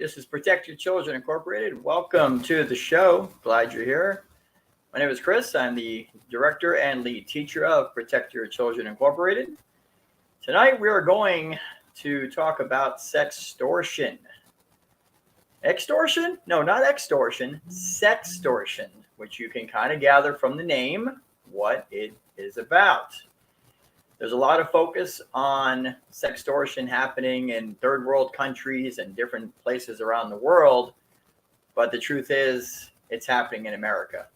This is Protect Your Children Incorporated. Welcome to the show. Glad you're here. My name is Chris. I'm the director and lead teacher of Protect Your Children Incorporated. Tonight we are going to talk about sextortion. Extortion? No, not extortion. Sextortion, which you can kind of gather from the name what it is about. There's a lot of focus on sextortion happening in third world countries and different places around the world, but the truth is it's happening in America.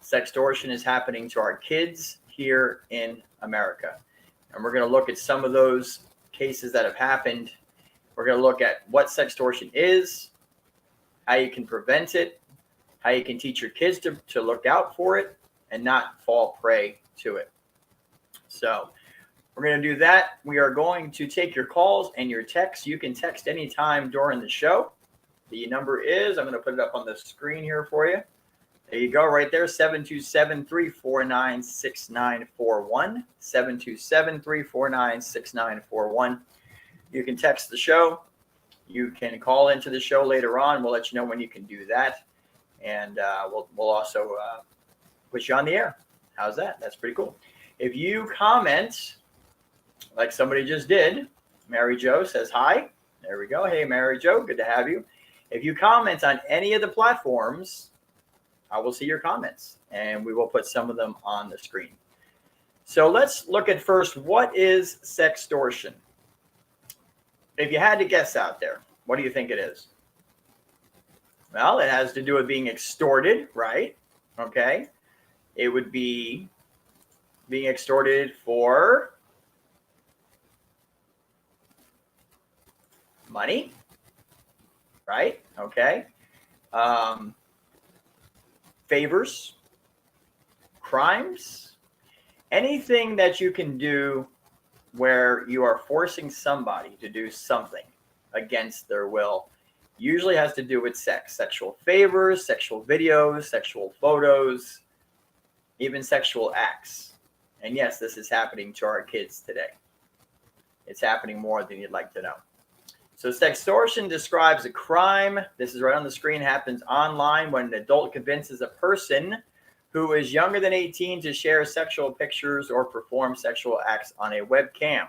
Sextortion is happening to our kids here in America. And we're going to look at some of those cases that have happened. We're going to look at what sextortion is, how you can prevent it, how you can teach your kids to look out for it and not fall prey to it. So we're going to do that. We are going to take your calls and your texts. You can text anytime during the show. The number is, I'm going to put it up on the screen here for you. There you go, right there, 727-349-6941, 727-349-6941. You can text the show. You can call into the show later on. We'll let you know when you can do that. And we'll also put you on the air. How's that? That's pretty cool. If you comment, like somebody just did, Mary Jo says hi. There we go. Hey, Mary Jo, good to have you. If you comment on any of the platforms, I will see your comments, and we will put some of them on the screen. So let's look at first, what is sextortion? If you had to guess out there, what do you think it is? Well, it has to do with being extorted, right? Okay. It would be being extorted for money, right? Okay. Favors, crimes, anything that you can do where you are forcing somebody to do something against their will, usually has to do with sex, sexual favors, sexual videos, sexual photos, even sexual acts. And yes, this is happening to our kids today. It's happening more than you'd like to know. So sextortion describes a crime. This is right on the screen. Happens online when an adult convinces a person who is younger than 18 to share sexual pictures or perform sexual acts on a webcam.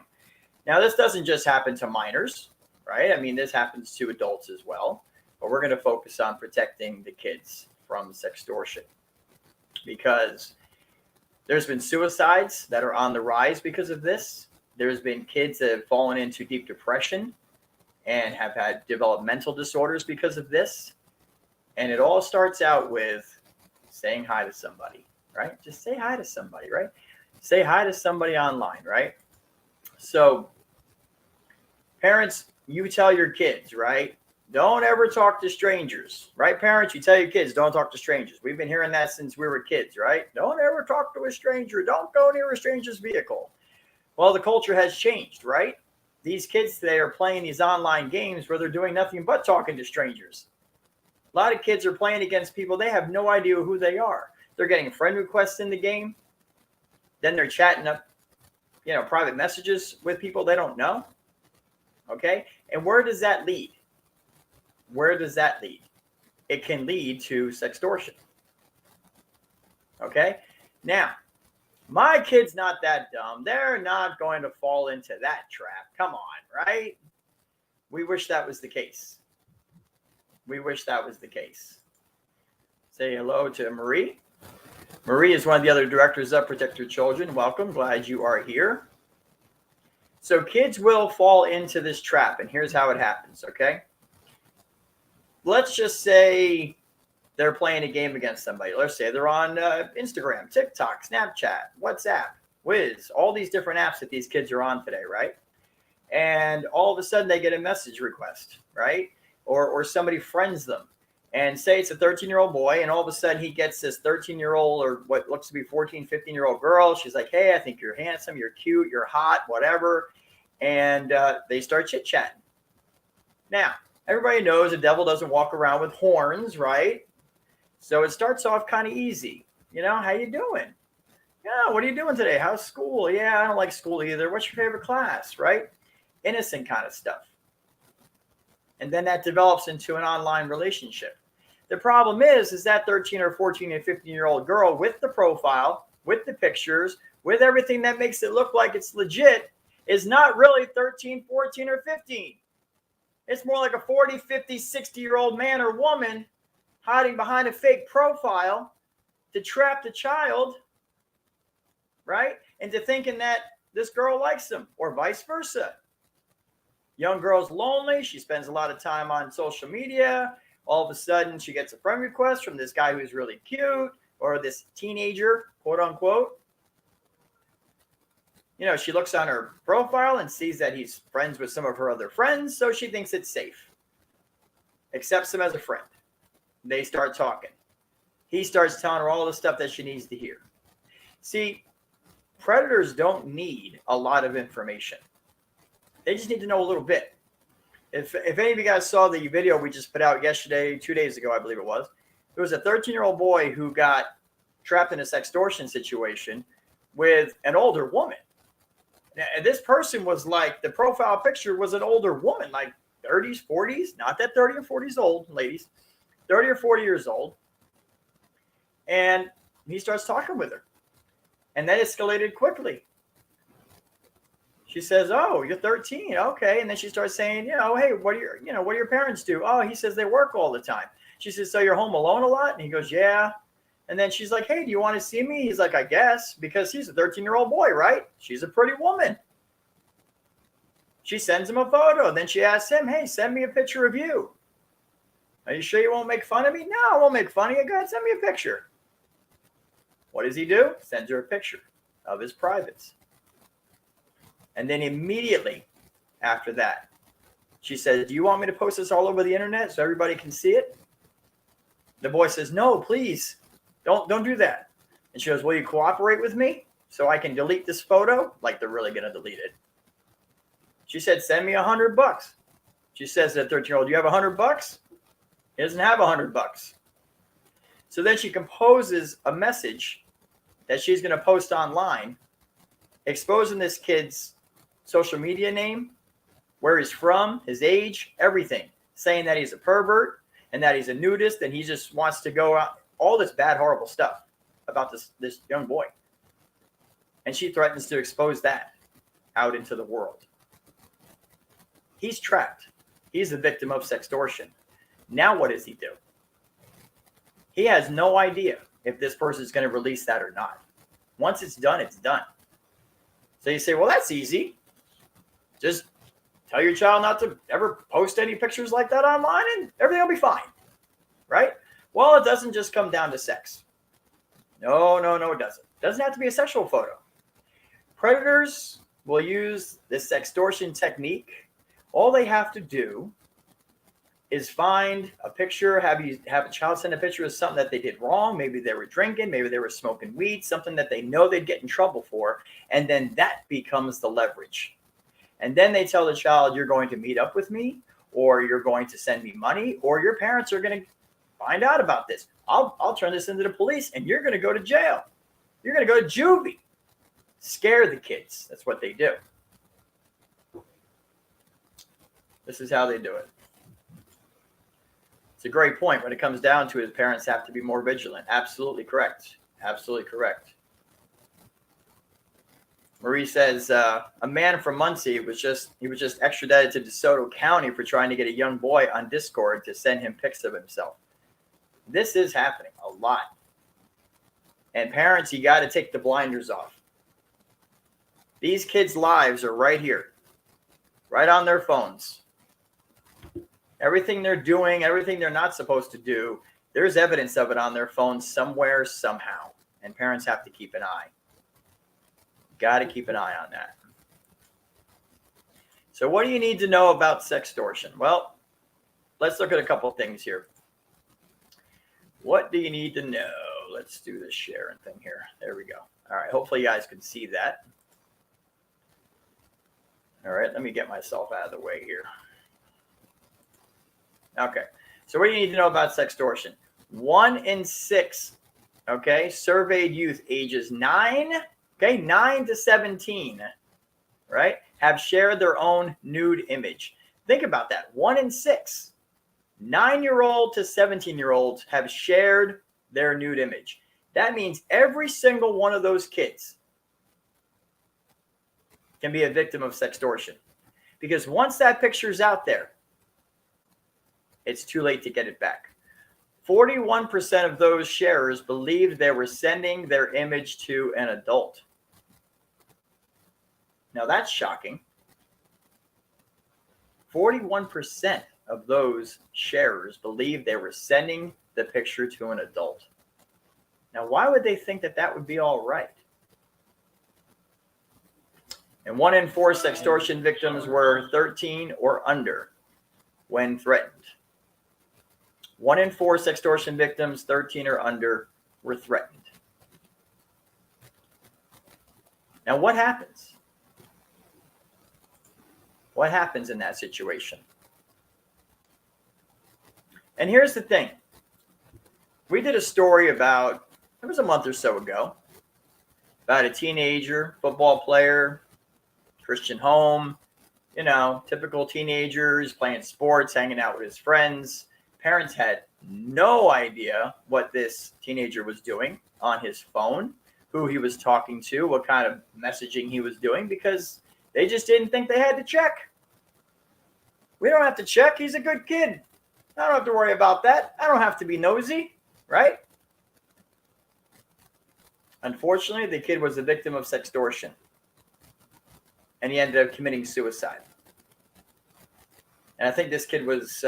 Now, this doesn't just happen to minors, right? I mean, this happens to adults as well. But we're going to focus on protecting the kids from sextortion because there's been suicides that are on the rise because of this. There's been kids that have fallen into deep depression and have had developmental disorders because of this. And it all starts out with saying hi to somebody, right? Just say hi to somebody, right? Say hi to somebody online, right? So parents, you tell your kids, right? Don't ever talk to strangers, right? Parents, you tell your kids, don't talk to strangers. We've been hearing that since we were kids, right? Don't ever talk to a stranger. Don't go near a stranger's vehicle. Well, the culture has changed, right? These kids today are playing these online games where they're doing nothing but talking to strangers. A lot of kids are playing against people. They have no idea who they are. They're getting friend requests in the game. Then they're chatting up, private messages with people they don't know. Okay. And where does that lead? Where does that lead? It can lead to sextortion. Okay. Now, my kid's not that dumb. They're not going to fall into that trap. Come on, right? We wish that was the case. We wish that was the case. Say hello to Marie. Marie is one of the other directors of Protect Your Children. Welcome. Glad you are here. So kids will fall into this trap, and here's how it happens, okay? Let's just say they're playing a game against somebody. Let's say they're on Instagram, TikTok, Snapchat, WhatsApp, Wiz, all these different apps that these kids are on today, right? And all of a sudden they get a message request, right? Or somebody friends them. And say it's a 13-year-old boy, and all of a sudden he gets this 13-year-old or what looks to be 14, 15-year-old girl. She's like, hey, I think you're handsome, you're cute, you're hot, whatever. And they start chit-chatting. Now, everybody knows the devil doesn't walk around with horns, right? So it starts off kind of easy. How you doing? Yeah, what are you doing today? How's school? Yeah, I don't like school either. What's your favorite class, right? Innocent kind of stuff. And then that develops into an online relationship. The problem is that 13 or 14 and 15-year-old girl with the profile, with the pictures, with everything that makes it look like it's legit is not really 13, 14, or 15. It's more like a 40, 50, 60-year-old man or woman hiding behind a fake profile to trap the child, right, into thinking that this girl likes him, or vice versa. Young girl's lonely. She spends a lot of time on social media. All of a sudden, she gets a friend request from this guy who's really cute, or this teenager, quote unquote. You know, she looks on her profile and sees that he's friends with some of her other friends, so she thinks it's safe. Accepts him as a friend. They start talking. He starts telling her all the stuff that she needs to hear. See, predators don't need a lot of information. They just need to know a little bit. If any of you guys saw the video we just put out yesterday, 2 days ago, I believe it was a 13-year-old boy who got trapped in a sextortion situation with an older woman. And this person was like, the profile picture was an older woman, like 30s, 40s, not that 30 or 40s old, ladies, 30 or 40 years old. And he starts talking with her. And that escalated quickly. She says, "Oh, you're 13. Okay." And then she starts saying, "Hey, what do your parents do?" "Oh," he says, "they work all the time." She says, "So you're home alone a lot?" And he goes, "Yeah." And then she's like, "Hey, do you want to see me?" He's like, "I guess," because he's a 13-year-old boy, right? She's a pretty woman. She sends him a photo. Then she asks him, "Hey, send me a picture of you. Are you sure you won't make fun of me?" "No, I won't make fun of you. Go ahead, send me a picture." What does he do? Sends her a picture of his privates. And then immediately after that, she says, "Do you want me to post this all over the internet so everybody can see it?" The boy says, "No, please, don't do that." And she goes, "Will you cooperate with me so I can delete this photo?" Like they're really going to delete it. She said, "Send me $100. She says to the 13-year-old, "Do you have $100? He doesn't have $100. So then she composes a message that she's going to post online, exposing this kid's social media name, where he's from, his age, everything, saying that he's a pervert and that he's a nudist and he just wants to go out, all this bad, horrible stuff about this young boy. And she threatens to expose that out into the world. He's trapped. He's the victim of sextortion. Now what does he do? He has no idea if this person is going to release that or not. Once it's done, it's done. So you say, well, that's easy. Just tell your child not to ever post any pictures like that online and everything will be fine, right? Well, it doesn't just come down to sex. No, it doesn't. It doesn't have to be a sexual photo. Predators will use this sextortion technique. All they have to do is find a picture, have a child send a picture of something that they did wrong. Maybe they were drinking, maybe they were smoking weed, something that they know they'd get in trouble for. And then that becomes the leverage. And then they tell the child, "You're going to meet up with me, or you're going to send me money, or your parents are going to find out about this. I'll turn this into the police and you're going to go to jail. You're going to go to juvie." Scare the kids. That's what they do. This is how they do it. It's a great point. When it comes down to it, parents have to be more vigilant. Absolutely correct. Absolutely correct. Marie says, a man from Muncie was just extradited to DeSoto County for trying to get a young boy on Discord to send him pics of himself. This is happening a lot. And parents, you got to take the blinders off. These kids' lives are right here, right on their phones. Everything they're doing, everything they're not supposed to do, there's evidence of it on their phones somewhere, somehow. And parents have to keep an eye. Got to keep an eye on that. So what do you need to know about sextortion? Well, let's look at a couple of things here. What do you need to know? Let's do this sharing thing here. There we go. All right. Hopefully you guys can see that. All right. Let me get myself out of the way here. Okay. So what do you need to know about sextortion? 1 in 6, okay, surveyed youth ages 9 to 17, right, have shared their own nude image. Think about that. 1 in 6 9-year-old to 17-year-olds have shared their nude image. That means every single one of those kids can be a victim of sextortion. Because once that picture's out there, it's too late to get it back. 41% of those sharers believed they were sending their image to an adult. Now that's shocking. 41% of those sharers believed they were sending the picture to an adult. Now, why would they think that that would be all right? And 1 in 4 sextortion victims were 13 or under when threatened. 1 in 4 sextortion victims, 13 or under, were threatened. Now, what happens? What happens in that situation? And here's the thing. We did a story about, it was a month or so ago, about a teenager, football player, Christian home, you know, typical teenagers playing sports, hanging out with his friends. Parents had no idea what this teenager was doing on his phone, who he was talking to, what kind of messaging he was doing, because they just didn't think they had to check. We don't have to check. He's a good kid. I don't have to worry about that. I don't have to be nosy, right? Unfortunately, the kid was a victim of sextortion, and he ended up committing suicide. And I think this kid was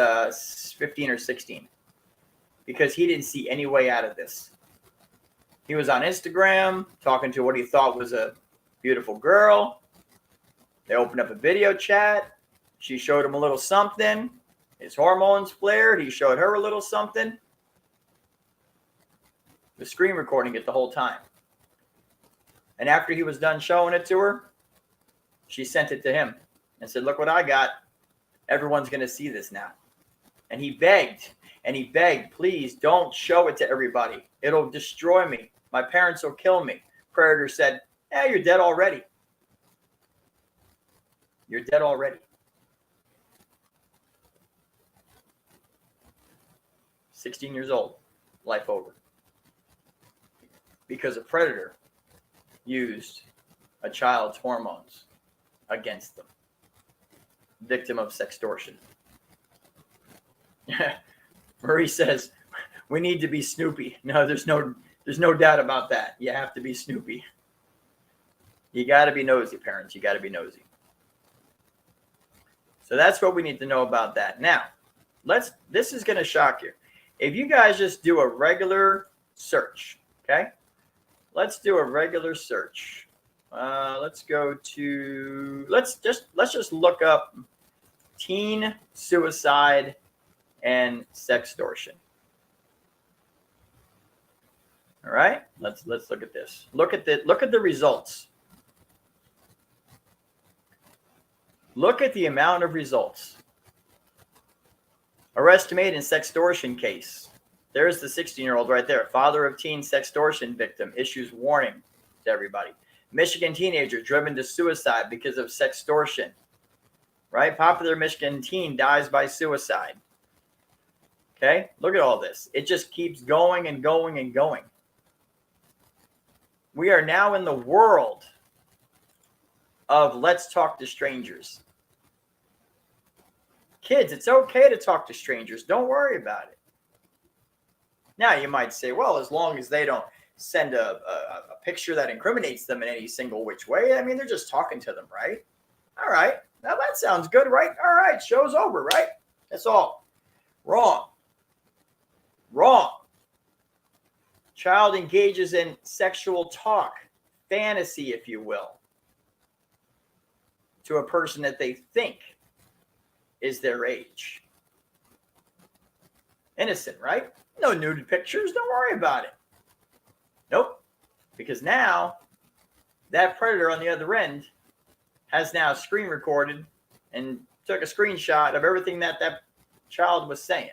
15 or 16 because he didn't see any way out of this. He was on Instagram talking to what he thought was a beautiful girl. They opened up a video chat. She showed him a little something. His hormones flared. He showed her a little something. The screen recording it the whole time. And after he was done showing it to her, she sent it to him and said, "Look what I got. Everyone's going to see this now." And he begged, "Please don't show it to everybody. It'll destroy me. My parents will kill me." Predator said, "You're dead already. You're dead already." 16 years old, life over. Because a predator used a child's hormones against them. Victim of sextortion. Marie says, "We need to be Snoopy." No, there's no doubt about that. You have to be Snoopy. You got to be nosy, parents. You got to be nosy. So that's what we need to know about that. Now, this is going to shock you. If you guys just do a regular search, okay? Let's do a regular search. Let's just look up teen suicide and sextortion. All right, let's look at this. Look at the results. Look at the amount of results. Arrest made in sextortion case. There's the 16-year-old right there. Father of teen sextortion victim issues warning to everybody. Michigan teenager driven to suicide because of sextortion. Right? Popular Michigan teen dies by suicide. Okay? Look at all this. It just keeps going and going and going. We are now in the world of let's talk to strangers. Kids, it's okay to talk to strangers. Don't worry about it. Now, you might say, well, as long as they don't send a picture that incriminates them in any single which way, I mean, they're just talking to them, right? All right. Now, that sounds good, right? All right. Show's over, right? That's all. Wrong. Wrong. Child engages in sexual talk, fantasy, if you will, to a person that they think is their age. Innocent, right? No nude pictures. Don't worry about it. Nope. Because now that predator on the other end has now screen recorded and took a screenshot of everything that child was saying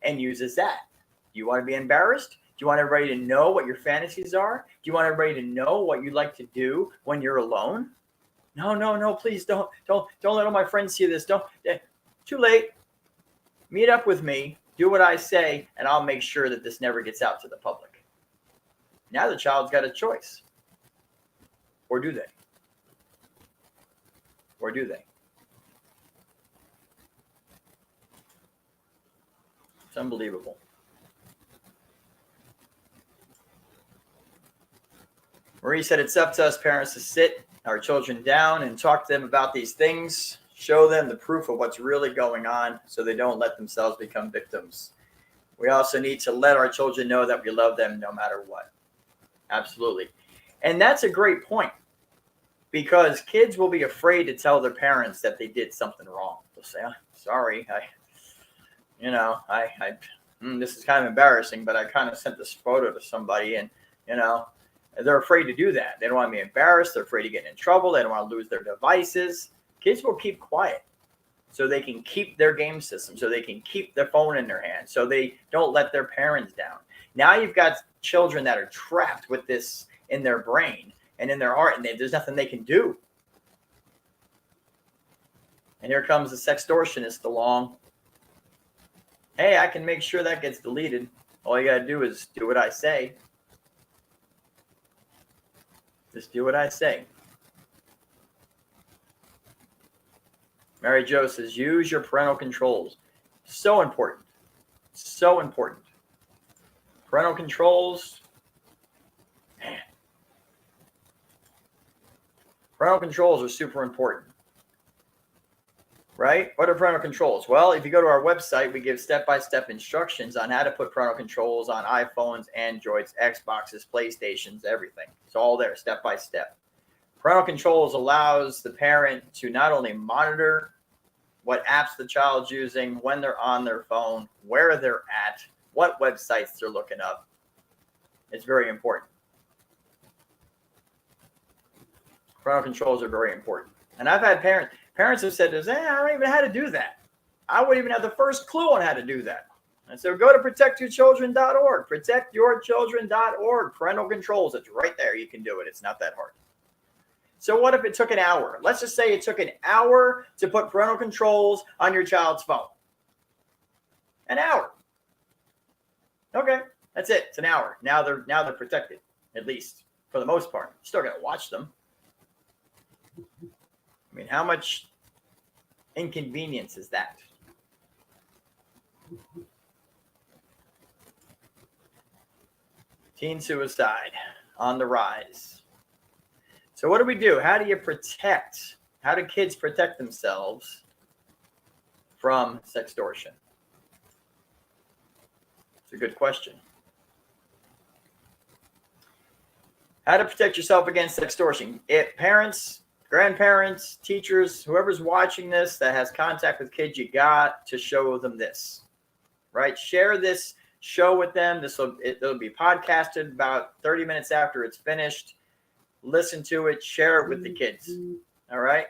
and uses that. Do you want to be embarrassed? Do you want everybody to know what your fantasies are? Do you want everybody to know what you like to do when you're alone? No, please don't let all my friends see this. Don't. Too late. Meet up with me, do what I say, and I'll make sure that this never gets out to the public. Now the child's got a choice. Or do they? Or do they? It's unbelievable. Marie said it's up to us parents to sit our children down and talk to them about these things, show them the proof of what's really going on so they don't let themselves become victims. We also need to let our children know that we love them no matter what. Absolutely. And that's a great point, because kids will be afraid to tell their parents that they did something wrong. They'll say, oh, sorry, this is kind of embarrassing, but I kind of sent this photo to somebody, and, they're afraid to do that. They don't want to be embarrassed. They're afraid of getting in trouble. They don't want to lose their devices. Kids will keep quiet so they can keep their game system, so they can keep their phone in their hand, so they don't let their parents down. Now you've got children that are trapped with this in their brain and in their heart, and there's nothing they can do. And here comes the sextortionist along. Hey, I can make sure that gets deleted. All you got to do is do what I say. Just do what I say. Mary Jo says, use your parental controls. So important. So important. Parental controls. Man. Parental controls are super important. Right? What are parental controls? Well, if you go to our website, we give step-by-step instructions on how to put parental controls on iPhones, Androids, Xboxes, PlayStations, everything. It's all there, step-by-step. Parental controls allows the parent to not only monitor what apps the child's using, when they're on their phone, where they're at, what websites they're looking up. It's very important. Parental controls are very important. And I've had parents have said to us, I don't even know how to do that. I wouldn't even have the first clue on how to do that. And so go to protectyourchildren.org, protectyourchildren.org, parental controls. It's right there. You can do it. It's not that hard. So what if it took an hour? Let's just say it took an hour to put parental controls on your child's phone. An hour. Okay, that's it. It's an hour. Now they're protected, at least for the most part. You're still got to watch them. I mean, how much inconvenience is that? Teen suicide on the rise. So what do we do? How do kids protect themselves from sextortion? It's a good question. How to protect yourself against sextortion. If parents, grandparents, teachers, whoever's watching this that has contact with kids, you got to show them this, right? Share this show with them. It'll be podcasted about 30 minutes after it's finished. Listen to it, share it with the kids. All right.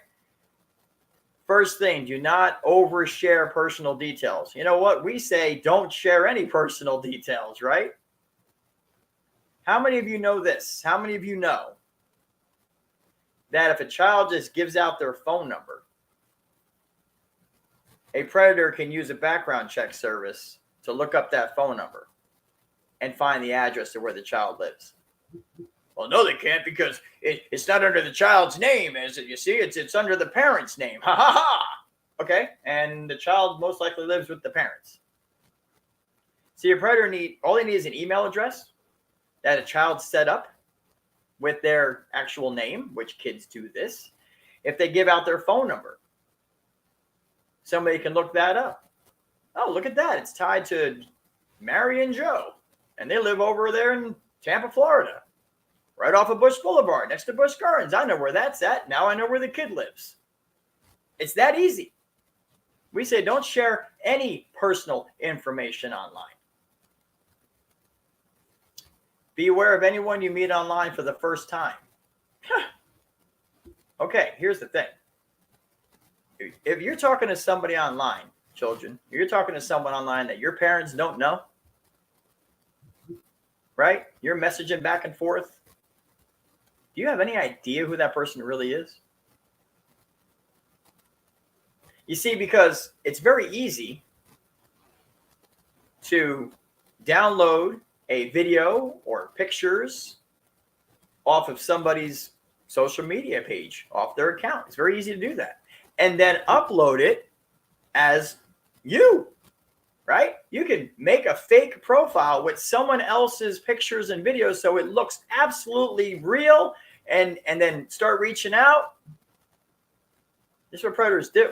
First thing, do not overshare personal details. You know what? We say don't share any personal details, right? How many of you know this? How many of you know that if a child just gives out their phone number, a predator can use a background check service to look up that phone number and find the address of where the child lives? Well, no, they can't, because it's not under the child's name, is it? You see, it's under the parent's name. Ha ha ha. Okay, and the child most likely lives with the parents. See, a predator all they need is an email address that a child set up with their actual name, which kids do this. If they give out their phone number, somebody can look that up. Oh, look at that. It's tied to Mary and Joe, and they live over there in Tampa, Florida, right off of Bush Boulevard, next to Busch Gardens. I know where that's at. Now I know where the kid lives. It's that easy. We say don't share any personal information online. Be aware of anyone you meet online for the first time. Okay, here's the thing. If you're talking to somebody online, children, you're talking to someone online that your parents don't know, right? You're messaging back and forth. Do you have any idea who that person really is? You see, because it's very easy to download a video or pictures off of somebody's social media page, off their account. It's very easy to do that. And then upload it as you, right? You can make a fake profile with someone else's pictures and videos so it looks absolutely real, and then start reaching out. This is what predators do.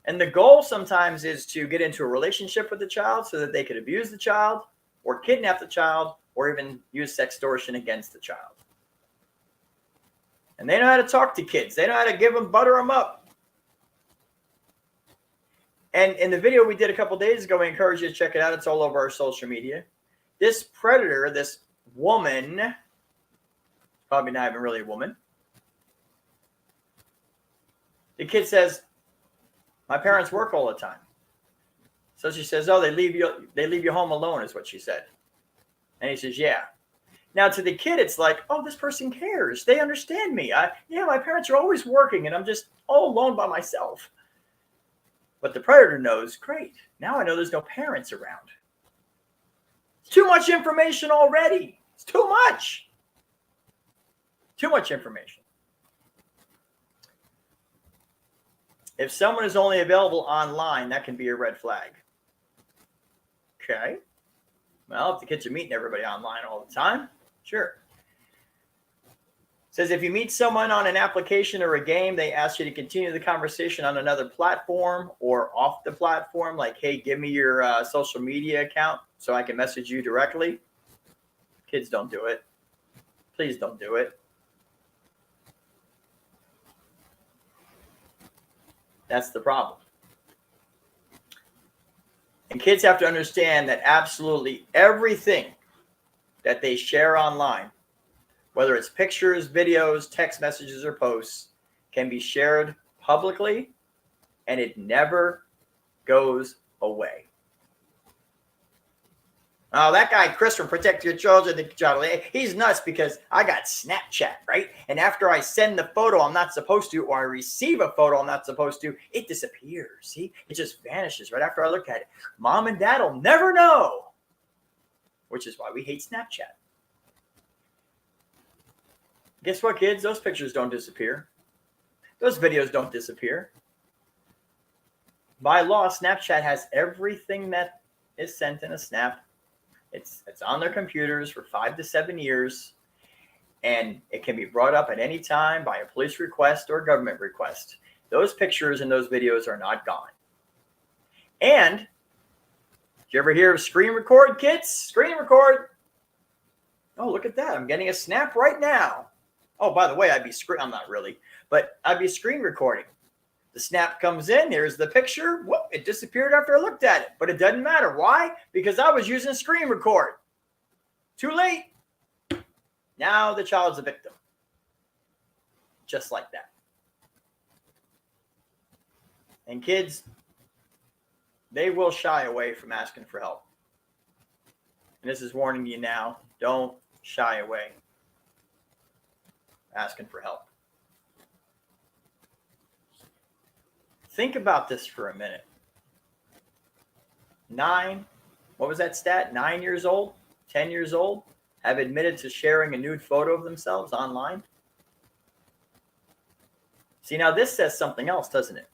And the goal sometimes is to get into a relationship with the child so that they could abuse the child or kidnap the child or even use sextortion against the child. And they know how to talk to kids. They know how to give them, butter them up. And in the video we did a couple days ago, we encourage you to check it out. It's all over our social media. This predator, this woman, probably not even really a woman. The kid says, my parents work all the time. So she says, oh, they leave you home alone, is what she said. And he says, yeah. Now to the kid, it's like, oh, this person cares. They understand me. Yeah, my parents are always working and I'm just all alone by myself. But the predator knows, great. Now I know there's no parents around. It's too much information already. It's too much. Too much information. If someone is only available online, that can be a red flag. Okay. Well, if the kids are meeting everybody online all the time, sure. It says if you meet someone on an application or a game, they ask you to continue the conversation on another platform or off the platform, like, hey, give me your social media account so I can message you directly. Kids don't do it. Please don't do it. That's the problem. And kids have to understand that absolutely everything that they share online, whether it's pictures, videos, text messages, or posts, can be shared publicly, and it never goes away. Oh, that guy, Chris from Protect Your Children, he's nuts because I got Snapchat, right? And after I send the photo I'm not supposed to, or I receive a photo I'm not supposed to, it disappears. See, it just vanishes right after I look at it. Mom and dad will never know, which is why we hate Snapchat. Guess what, kids? Those pictures don't disappear. Those videos don't disappear. By law, Snapchat has everything that is sent in a snap. It's on their computers for 5 to 7 years, and it can be brought up at any time by a police request or government request. Those pictures and those videos are not gone. And did you ever hear of screen record, kids? Screen record. Oh, look at that. I'm getting a snap right now. Oh, by the way, I'm not really, but I'd be screen recording. The snap comes in, here's the picture. Whoop, it disappeared after I looked at it. But it doesn't matter. Why? Because I was using screen record. Too late. Now the child's a victim. Just like that. And kids, they will shy away from asking for help. And this is warning you now. Don't shy away asking for help. Think about this for a minute. 9, what was that stat? 9 years old, 10 years old, have admitted to sharing a nude photo of themselves online. See, now this says something else, doesn't it?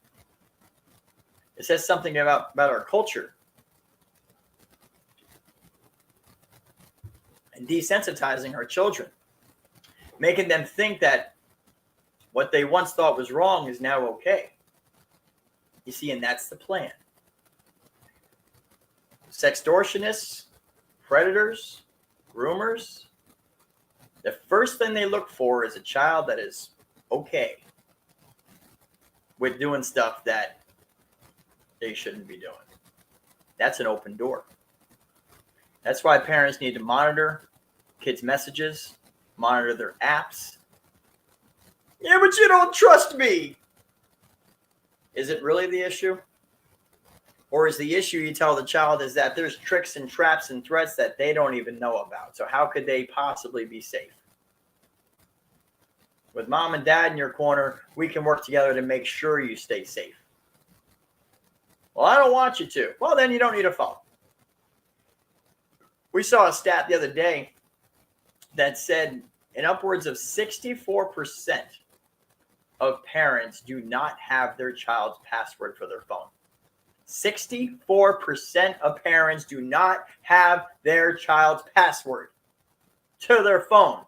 It says something about our culture. And desensitizing our children. Making them think that what they once thought was wrong is now okay. You see, and that's the plan. Sextortionists, predators, groomers, the first thing they look for is a child that is okay with doing stuff that they shouldn't be doing. That's an open door. That's why parents need to monitor kids' messages, monitor their apps. Yeah, but you don't trust me. Is it really the issue? Or is the issue you tell the child is that there's tricks and traps and threats that they don't even know about? So how could they possibly be safe? With mom and dad in your corner, we can work together to make sure you stay safe. Well, I don't want you to. Well, then you don't need a phone. We saw a stat the other day that said in upwards of 64% of parents do not have their child's password for their phone. 64% of parents do not have their child's password to their phone.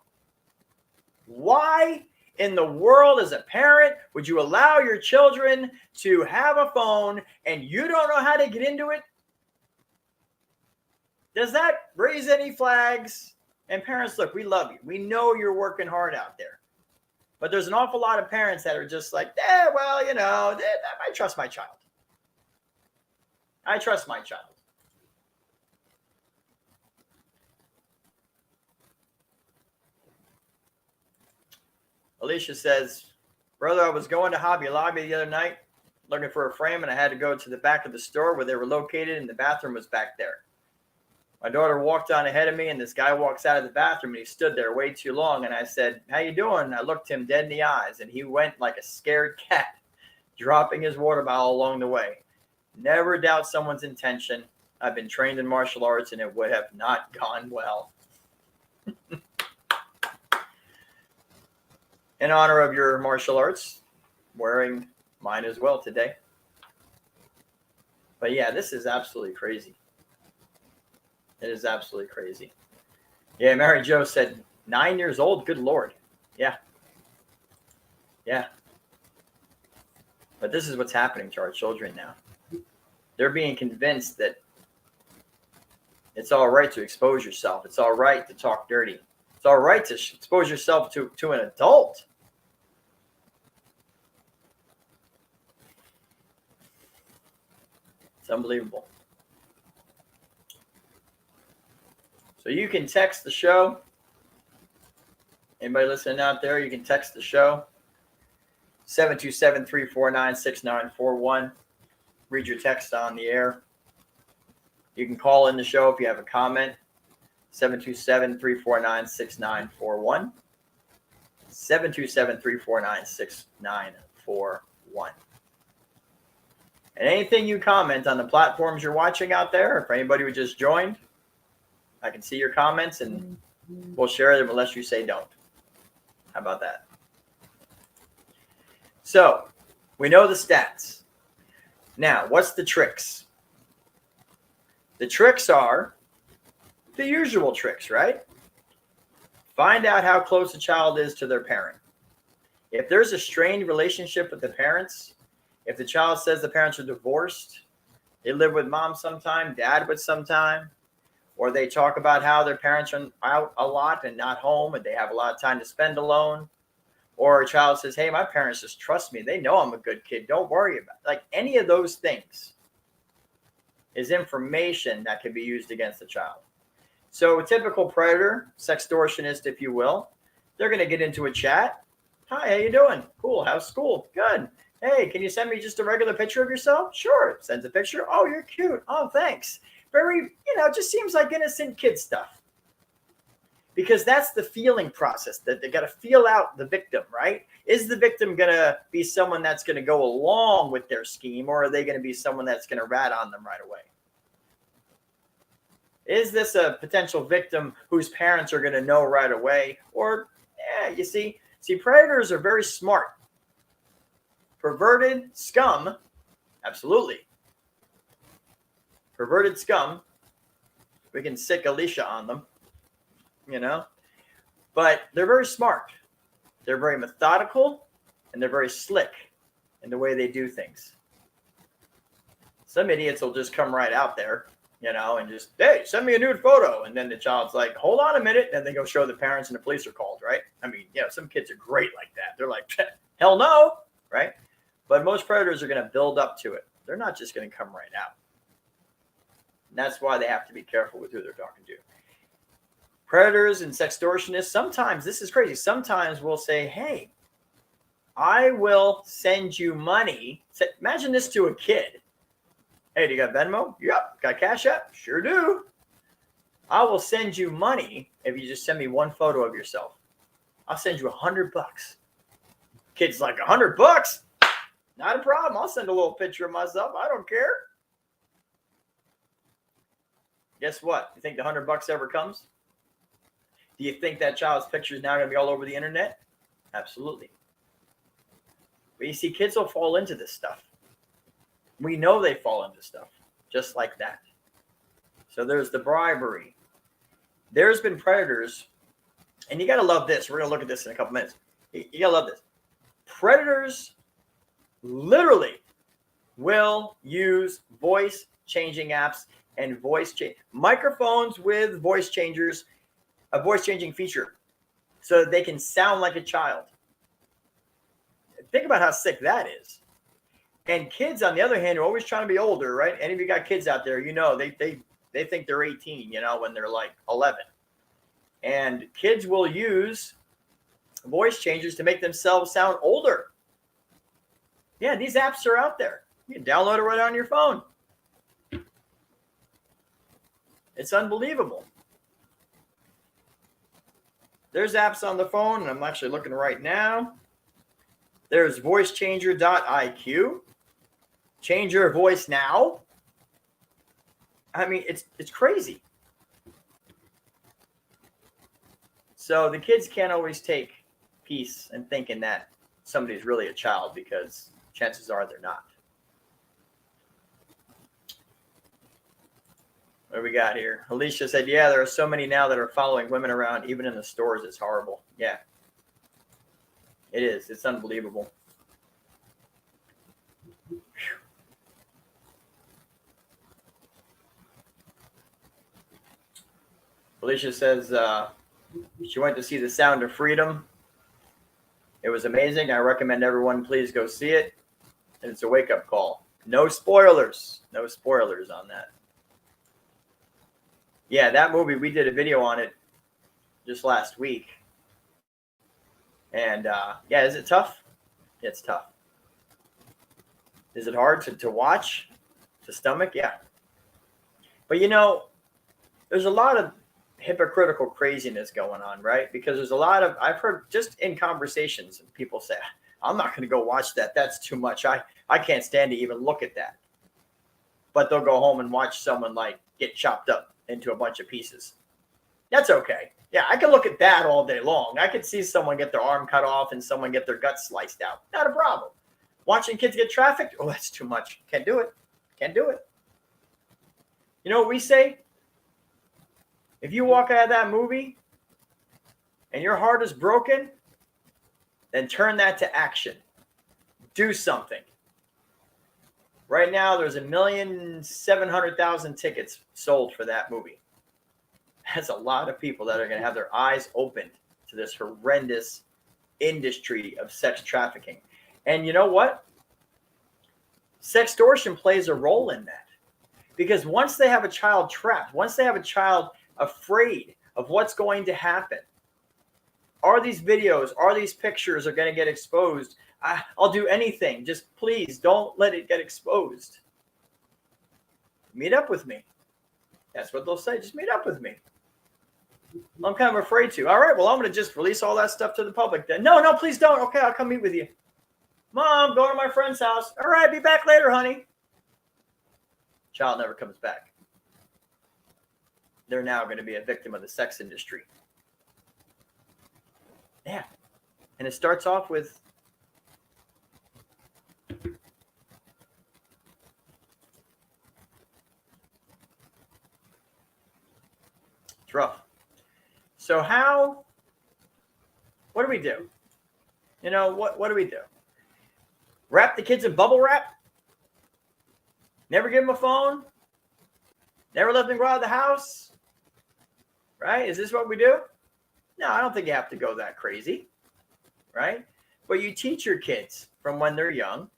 Why in the world, as a parent, would you allow your children to have a phone and you don't know how to get into it? Does that raise any flags? And parents, look, we love you. We know you're working hard out there. But there's an awful lot of parents that are just like, well, I trust my child. I trust my child. Alicia says, brother, I was going to Hobby Lobby the other night looking for a frame, and I had to go to the back of the store where they were located, and the bathroom was back there. My daughter walked on ahead of me, and this guy walks out of the bathroom, and he stood there way too long. And I said, how you doing? I looked him dead in the eyes, and he went like a scared cat, dropping his water bottle along the way. Never doubt someone's intention. I've been trained in martial arts, and it would have not gone well. In honor of your martial arts, wearing mine as well today. But yeah, this is absolutely crazy. It is absolutely crazy. Yeah, Mary Jo said 9 years old. Good Lord. Yeah. Yeah. But this is what's happening to our children now. They're being convinced that it's all right to expose yourself. It's all right to talk dirty. It's all right to expose yourself to an adult. It's unbelievable. So you can text the show. Anybody listening out there, you can text the show. 727-349-6941. Read your text on the air. You can call in the show if you have a comment. 727-349-6941. 727-349-6941. And anything you comment on the platforms you're watching out there, or for anybody who just joined, I can see your comments and we'll share them unless you say don't. How about that? So we know the stats. Now, what's the tricks? The tricks are the usual tricks, right? Find out how close a child is to their parent. If there's a strained relationship with the parents, if the child says the parents are divorced, they live with mom sometime, dad with sometime, or they talk about how their parents are out a lot and not home and they have a lot of time to spend alone, or a child says, hey, my parents just trust me. They know I'm a good kid. Don't worry about it. Like any of those things is information that can be used against the child. So a typical predator, sextortionist, if you will, they're going to get into a chat. Hi, how you doing? Cool. How's school? Good. Hey, can you send me just a regular picture of yourself? Sure. Sends a picture. Oh, you're cute. Oh, thanks. Very, it just seems like innocent kid stuff. Because that's the feeling process, that they got to feel out the victim, right? Is the victim going to be someone that's going to go along with their scheme, or are they going to be someone that's going to rat on them right away? Is this a potential victim whose parents are going to know right away? Or, you see, predators are very smart. Perverted scum, absolutely. Perverted scum, we can sick Alicia on them, but they're very smart. They're very methodical, and they're very slick in the way they do things. Some idiots will just come right out there, and just, hey, send me a nude photo. And then the child's like, hold on a minute. And they go show the parents and the police are called, right? I mean, some kids are great like that. They're like, hell no, right? But most predators are going to build up to it. They're not just going to come right out. And that's why they have to be careful with who they're talking to. Predators and sextortionists, sometimes, this is crazy, sometimes we'll say, hey, I will send you money. Imagine this to a kid. Hey, do you got Venmo? Yep. Got Cash App? Sure do. I will send you money if you just send me one photo of yourself. I'll send you $100. Kid's like, $100? Not a problem. I'll send a little picture of myself. I don't care. Guess what? You think the $100 ever comes? Do you think that child's picture is now going to be all over the internet? Absolutely. But you see, kids will fall into this stuff. We know they fall into stuff just like that. So there's the bribery. There's been predators, and you got to love this. We're going to look at this in a couple minutes. You got to love this. Predators literally will use voice changing apps and microphones with voice changers, a voice changing feature, so that they can sound like a child. Think about how sick that is. And kids, on the other hand, are always trying to be older, right? Any of you got kids out there, you know, they think they're 18, you know, when they're like 11. And kids will use voice changers to make themselves sound older. Yeah, these apps are out there. You can download it right on your phone. It's unbelievable. There's apps on the phone, and I'm actually looking right now. There's voicechanger.iq. Change your voice now. I mean, it's crazy. So the kids can't always take peace in thinking that somebody's really a child, because chances are they're not. What do we got here? Alicia said, yeah, there are so many now that are following women around, even in the stores. It's horrible. Yeah, it is. It's unbelievable. Whew. Alicia says she went to see The Sound of Freedom. It was amazing. I recommend everyone please go see it. And it's a wake-up call. No spoilers. No spoilers on that. Yeah, that movie, we did a video on it just last week. And yeah, is it tough? It's tough. Is it hard to watch, to stomach? Yeah. But you know, there's a lot of hypocritical craziness going on, right? Because there's a lot of, I've heard just in conversations, people say, I'm not going to go watch that. That's too much. I can't stand to even look at that. But they'll go home and watch someone like get chopped up into a bunch of pieces. That's okay. Yeah, I can look at that all day long. I could see someone get their arm cut off and someone get their guts sliced out. Not a problem. Watching kids get trafficked? Oh, that's too much. Can't do it. Can't do it. You know what we say? If you walk out of that movie and your heart is broken, then turn that to action. Do something. Right now, there's 1,700,000 tickets sold for that movie. That's a lot of people that are going to have their eyes opened to this horrendous industry of sex trafficking. And you know what? Sextortion plays a role in that. Because once they have a child trapped, once they have a child afraid of what's going to happen, are these videos, are these pictures are going to get exposed? I'll do anything. Just please don't let it get exposed. Meet up with me. That's what they'll say. Just meet up with me. I'm kind of afraid to. All right, well, I'm going to just release all that stuff to the public then. No, please don't. Okay, I'll come meet with you. Mom, going to my friend's house. All right, be back later, honey. Child never comes back. They're now going to be a victim of the sex industry. Yeah. And it starts off with it's rough. So what do we do? You know, what do we do? Wrap the kids in bubble wrap? Never give them a phone? Never let them go out of the house? Right? Is this what we do? No, I don't think you have to go that crazy. Right? But you teach your kids from when they're young.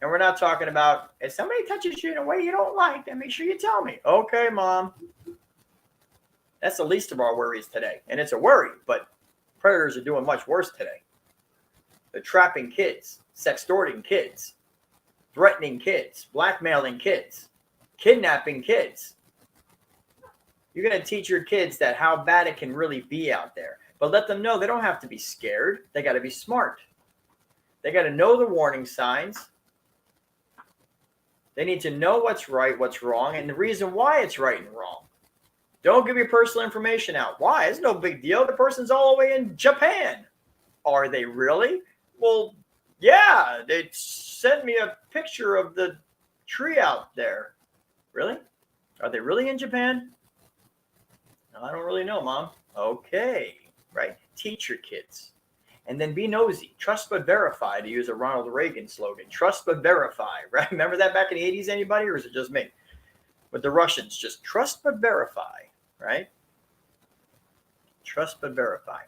And we're not talking about, if somebody touches you in a way you don't like, then make sure you tell me. Okay, Mom. That's the least of our worries today. And it's a worry, but predators are doing much worse today. They're trapping kids, sextorting kids, threatening kids, blackmailing kids, kidnapping kids. You're going to teach your kids that how bad it can really be out there. But let them know they don't have to be scared. They got to be smart. They got to know the warning signs. They need to know what's right, what's wrong, and the reason why it's right and wrong. Don't give your personal information out. Why? It's no big deal. The person's all the way in Japan. Are they really? Well, yeah, they sent me a picture of the tree out there. Really? Are they really in Japan? I don't really know, Mom. Okay, right? Teach your kids. And then be nosy. Trust but verify, to use a Ronald Reagan slogan. Trust but verify, right? Remember that back in the 80s, anybody? Or is it just me? With the Russians, just trust but verify, right? Trust but verify.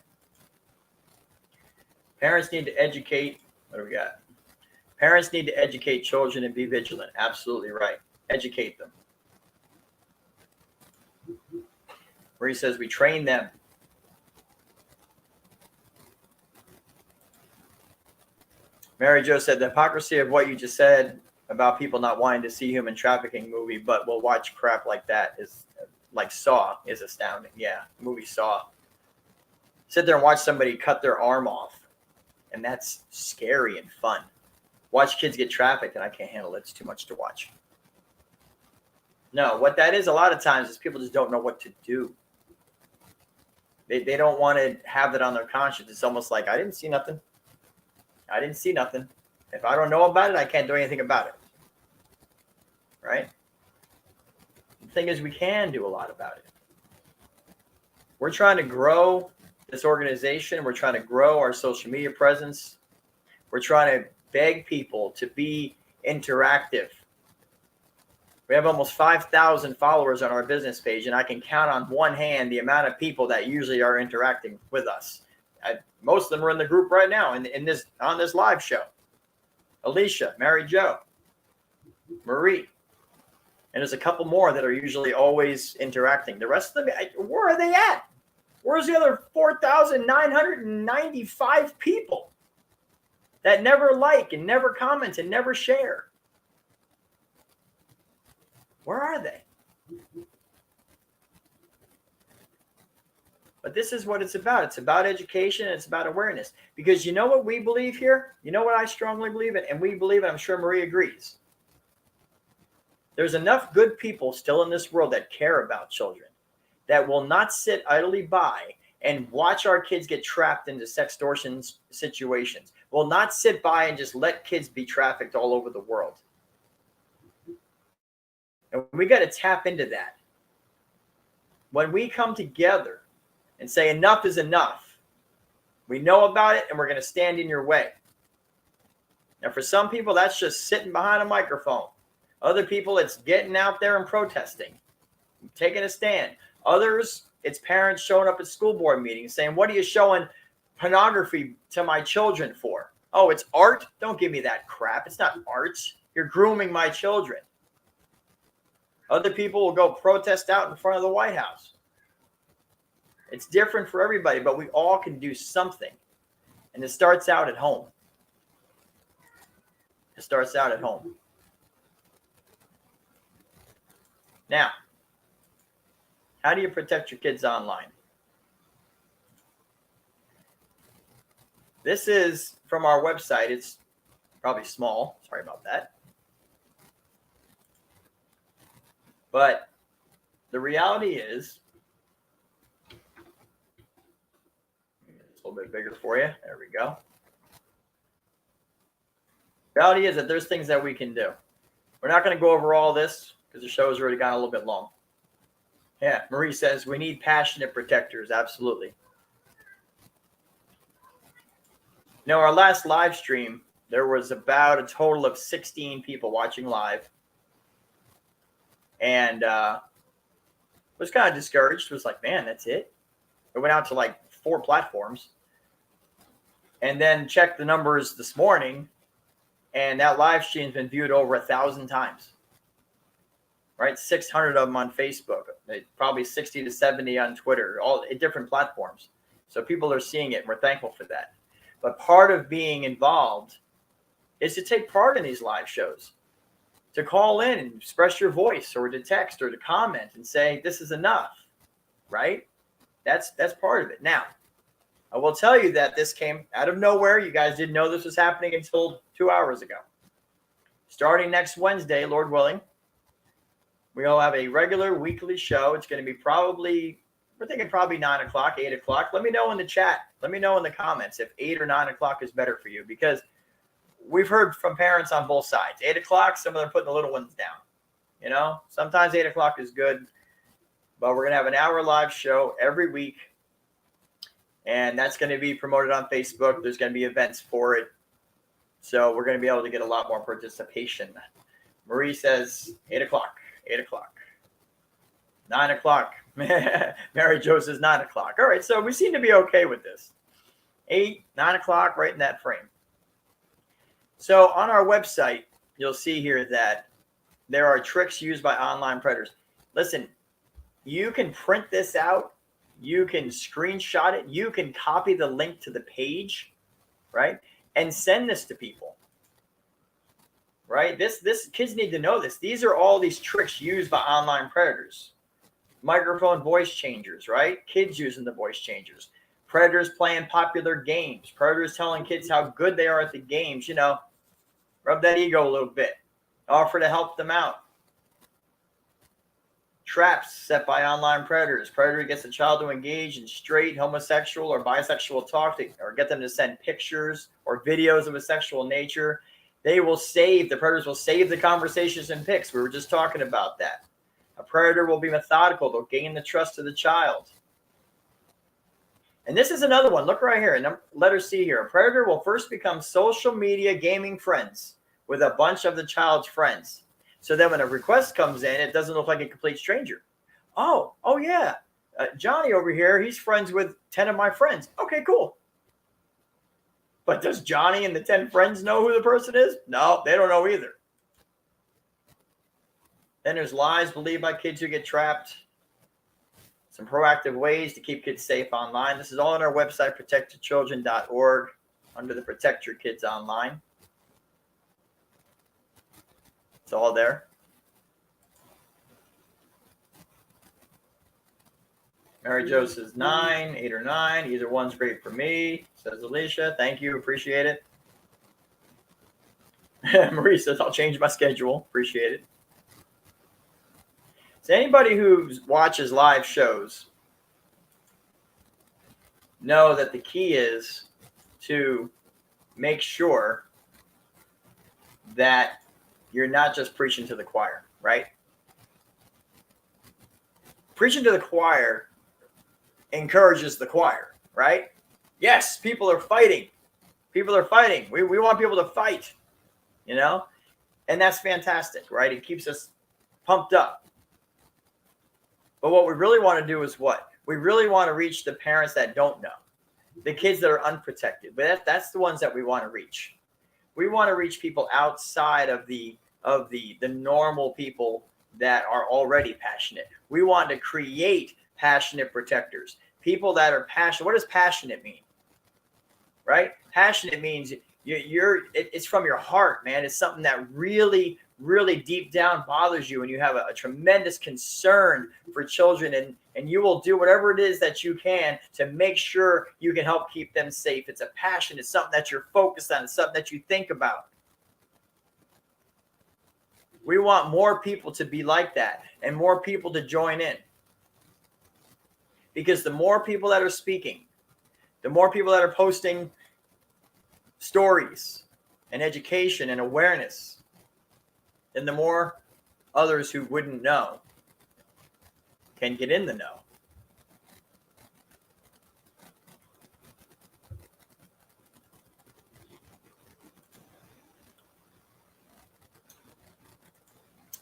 Parents need to educate. What do we got? Parents need to educate children and be vigilant. Absolutely right. Educate them. Where he says we train them. Mary Jo said the hypocrisy of what you just said about people not wanting to see human trafficking movie, but will watch crap like that is like Saw is astounding. Yeah, movie Saw. Sit there and watch somebody cut their arm off, and that's scary and fun. Watch kids get trafficked, and I can't handle it. It's too much to watch. No, what that is a lot of times is people just don't know what to do. They don't want to have that on their conscience. It's almost like, I didn't see nothing. I didn't see nothing. If I don't know about it, I can't do anything about it. Right? The thing is, we can do a lot about it. We're trying to grow this organization. We're trying to grow our social media presence. We're trying to beg people to be interactive. We have almost 5,000 followers on our business page, and I can count on one hand the amount of people that usually are interacting with us. Most of them are in the group right now on this live show. Alicia, Mary Jo, Marie, and there's a couple more that are usually always interacting. The rest of them, where are they at? Where's the other 4,995 people that never like and never comment and never share? Where are they? But this is what it's about. It's about education. And it's about awareness. Because you know what we believe here? You know what I strongly believe in? And we believe it. I'm sure Marie agrees. There's enough good people still in this world that care about children, that will not sit idly by and watch our kids get trapped into sextortion situations, will not sit by and just let kids be trafficked all over the world. And we got to tap into that. When we come together and say enough is enough, we know about it and we're going to stand in your way. Now, for some people, that's just sitting behind a microphone. Other people, it's getting out there and protesting, taking a stand. Others, it's parents showing up at school board meetings saying, what are you showing pornography to my children for? Oh, it's art? Don't give me that crap. It's not art. You're grooming my children. Other people will go protest out in front of the White House. It's different for everybody, but we all can do something. And it starts out at home. It starts out at home. Now, how do you protect your kids online? This is from our website. It's probably small. Sorry about that. But the reality is, it's a little bit bigger for you. There we go. The reality is that there's things that we can do. We're not going to go over all this because the show has already gone a little bit long. Yeah, Marie says we need passionate protectors. Absolutely. Now, our last live stream, there was about a total of 16 people watching live. And was kind of discouraged. Was like, man, that's it. It went out to like 4 platforms. And then checked the numbers this morning, and that live stream's been viewed over 1,000 times. Right, 600 of them on Facebook, probably 60 to 70 on Twitter, all different platforms. So people are seeing it, and we're thankful for that. But part of being involved is to take part in these live shows, to call in and express your voice, or to text, or to comment and say, this is enough, right? That's part of it. Now, I will tell you that this came out of nowhere. You guys didn't know this was happening until 2 hours ago. Starting next Wednesday, Lord willing, we'll have a regular weekly show. It's going to be we're thinking probably 9 o'clock, 8 o'clock. Let me know in the chat. Let me know in the comments if 8 or 9 o'clock is better for you, because we've heard from parents on both sides. 8 o'clock, some of them are putting the little ones down. You know, sometimes 8 o'clock is good, but we're going to have an hour live show every week. And that's going to be promoted on Facebook. There's going to be events for it. So we're going to be able to get a lot more participation. Marie says 8 o'clock, 8 o'clock, 9 o'clock. Mary Jo says 9 o'clock. All right, so we seem to be okay with this. 8, 9 o'clock, right in that frame. So on our website, you'll see here that there are tricks used by online predators. Listen, you can print this out. You can screenshot it. You can copy the link to the page, right? And send this to people, right? This kids need to know this. These are all these tricks used by online predators. Microphone voice changers, right? Kids using the voice changers. Predators playing popular games. Predators telling kids how good they are at the games. You know, rub that ego a little bit. Offer to help them out. Traps set by online predators. Predator gets a child to engage in straight, homosexual, or bisexual talk, or get them to send pictures or videos of a sexual nature. The predators will save the conversations and pics. We were just talking about that. A predator will be methodical. They'll gain the trust of the child. And this is another one. Look right here. Letter C here. A predator will first become social media gaming friends with a bunch of the child's friends. So then when a request comes in, it doesn't look like a complete stranger. Oh yeah. Johnny over here, he's friends with 10 of my friends. Okay, cool. But does Johnny and the 10 friends know who the person is? No, they don't know either. Then there's lies believed by kids who get trapped. Some proactive ways to keep kids safe online. This is all on our website, protectyourchildren.org, under the Protect Your Kids Online. It's all there. Mary Jo says 9, 8 or 9. Either one's great for me, says Alicia. Thank you. Appreciate it. Marie says, I'll change my schedule. Appreciate it. So anybody who watches live shows know that the key is to make sure that you're not just preaching to the choir, right? Preaching to the choir encourages the choir, right? Yes, people are fighting. People are fighting. We want people to fight, you know? And that's fantastic, right? It keeps us pumped up. But what we really want to do is what? We really want to reach the parents that don't know, the kids that are unprotected. But that's the ones that we want to reach. We want to reach people outside of the normal people that are already passionate. We want to create passionate protectors, people that are passionate. What does passionate mean? Right? Passionate means it's from your heart, man. It's something that really, really deep down bothers you, and you have a tremendous concern for children, and you will do whatever it is that you can to make sure you can help keep them safe. It's a passion. It's something that you're focused on. It's something that you think about. We want more people to be like that and more people to join in. Because the more people that are speaking, the more people that are posting stories and education and awareness, then the more others who wouldn't know can get in the know.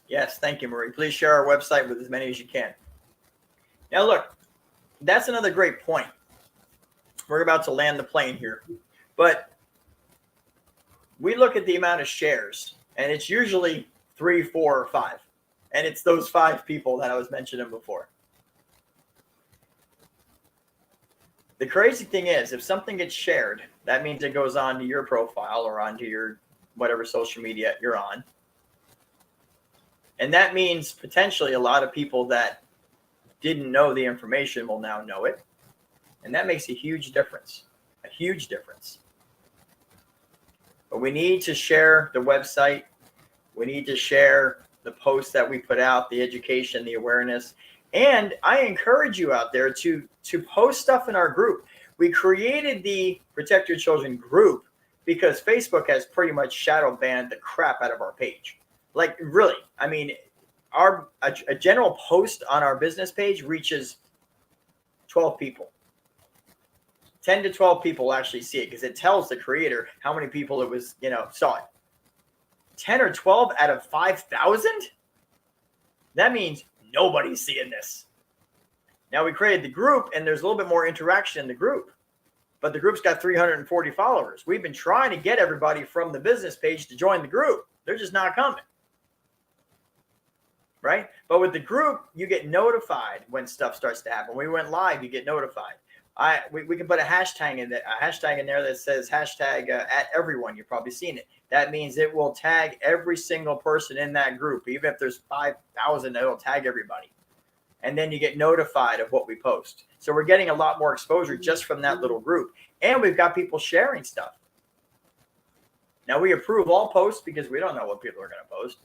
Yes, thank you, Marie. Please share our website with as many as you can. Now, look, that's another great point. We're about to land the plane here. But we look at the amount of shares, and it's usually 3, 4, or 5. And it's those 5 people that I was mentioning before. The crazy thing is, if something gets shared, that means it goes on to your profile or onto your whatever social media you're on. And that means potentially a lot of people that didn't know the information will now know it. And that makes a huge difference, a huge difference. But we need to share the website. We need to share the posts that we put out, the education, the awareness. And I encourage you out there to post stuff in our group. We created the Protect Your Children group because Facebook has pretty much shadow banned the crap out of our page. Like, really, I mean, a general post on our business page reaches 12 people. 10 to 12 people actually see it because it tells the creator how many people it was, saw it. 10 or 12 out of 5,000? That means nobody's seeing this. Now we created the group and there's a little bit more interaction in the group, but the group's got 340 followers. We've been trying to get everybody from the business page to join the group. They're just not coming. Right? But with the group, you get notified when stuff starts to happen. When we went live, you get notified. We can put a hashtag in there that says hashtag at everyone. You've probably seen it. That means it will tag every single person in that group. Even if there's 5,000, it'll tag everybody. And then you get notified of what we post. So we're getting a lot more exposure just from that little group. And we've got people sharing stuff. Now we approve all posts because we don't know what people are going to post.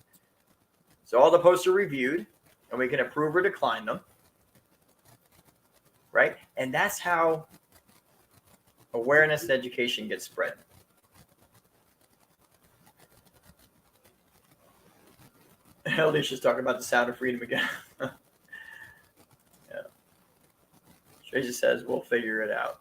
So all the posts are reviewed and we can approve or decline them. Right? And that's how awareness and education gets spread. Alicia's talking about the sound of freedom again. Yeah. Tracy says, we'll figure it out.